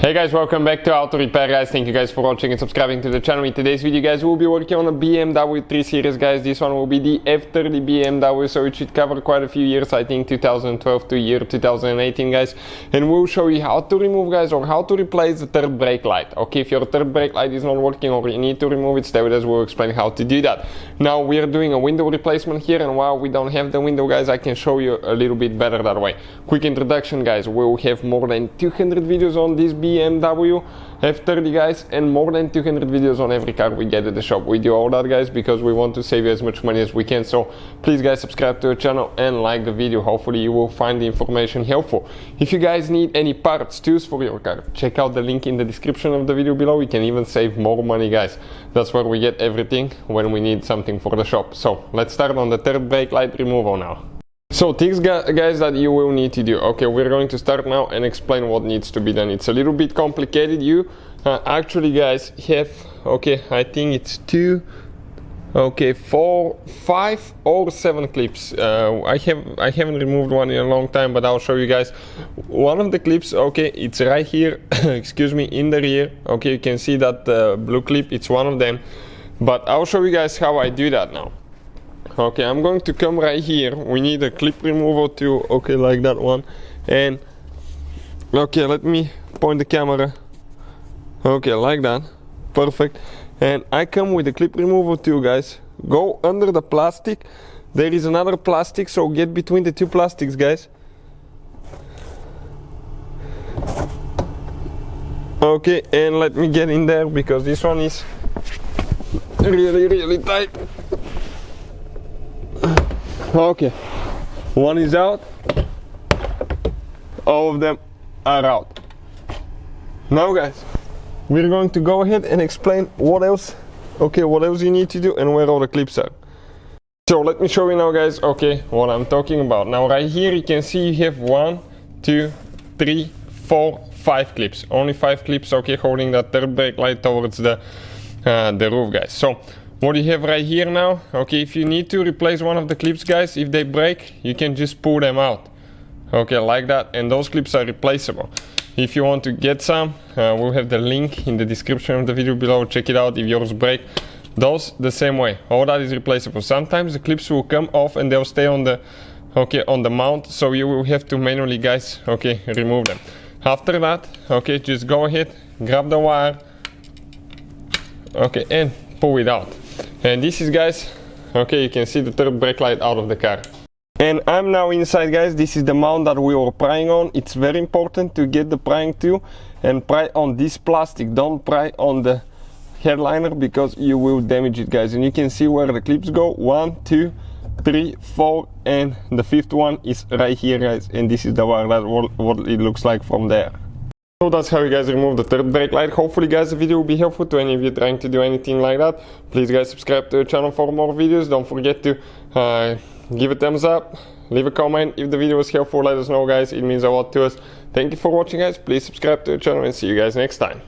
Hey guys, welcome back to Auto Repair guys. Thank you guys for watching and subscribing to the channel. In today's video guys, we'll be working on a BMW 3 Series guys. This one will be the F30 BMW, so it should cover quite a few years, I think 2012 to year 2018 guys. And we'll show you how to remove guys, or how to replace the third brake light. Okay, if your third brake light is not working or you need to remove it, stay with us, we'll explain how to do that. Now we are doing a window replacement here, and while we don't have the window guys, I can show you a little bit better that way. Quick introduction guys, we'll have more than 200 videos on this BMW F30 guys, and more than 200 videos on every car we get at the shop. We do all that guys because we want to save you as much money as we can. So please guys, subscribe to the channel and like the video. Hopefully you will find the information helpful. If you guys need any parts, tools for your car, check out the link in the description of the video below. You can even save more money guys. That's where we get everything when we need something for the shop. So let's start on the third brake light removal now. So things guys that you will need to do. Okay, we're going to start now and explain what needs to be done. It's a little bit complicated. You actually guys have, okay, I think it's 2, okay, 4, 5 or 7 clips. I haven't removed one in a long time, but I'll show you guys. One of the clips, okay, it's right here excuse me, in the rear. Okay, you can see that blue clip, it's one of them, but I'll show you guys how I do that now. Okay, I'm going to come right here. We need a clip removal too, okay, like that one. And okay, let me point the camera. Okay, like that, perfect. And I come with the clip removal too guys. Go under the plastic. There is another plastic, so get between the two plastics guys. Okay, and let me get in there because this one is really tight. Okay, one is out, all of them are out. Now guys, we're going to go ahead and explain what else, okay, what else you need to do and where all the clips are. So let me show you now guys, okay, what I'm talking about. Now right here you can see you have 1, 2, 3, 4, 5 clips. Only 5 clips, okay, holding that third brake light towards the roof guys. So what you have right here now, okay, if you need to replace one of the clips guys, if they break, you can just pull them out, okay, like that, and those clips are replaceable. If you want to get some, we'll have the link in the description of the video below. Check it out. If yours break, those the same way, all that is replaceable. Sometimes the clips will come off and they'll stay on the, okay, on the mount, so you will have to manually guys, okay, remove them. After that, okay, just go ahead, grab the wire, okay, and pull it out. And this is guys, okay, you can see the third brake light out of the car. And I'm now inside guys. This is the mount that we were prying on. It's very important to get the prying tool and pry on this plastic. Don't pry on the headliner because you will damage it guys. And you can see where the clips go, 1, 2, 3, 4, and the 5th one is right here guys. And this is the wire, that what it looks like from there. So that's how you guys remove the third brake light. Hopefully guys the video will be helpful to any of you trying to do anything like that. Please guys, subscribe to the channel for more videos. Don't forget to give a thumbs up, leave a comment. If the video was helpful, let us know guys, it means a lot to us. Thank you for watching guys. Please subscribe to the channel and see you guys next time.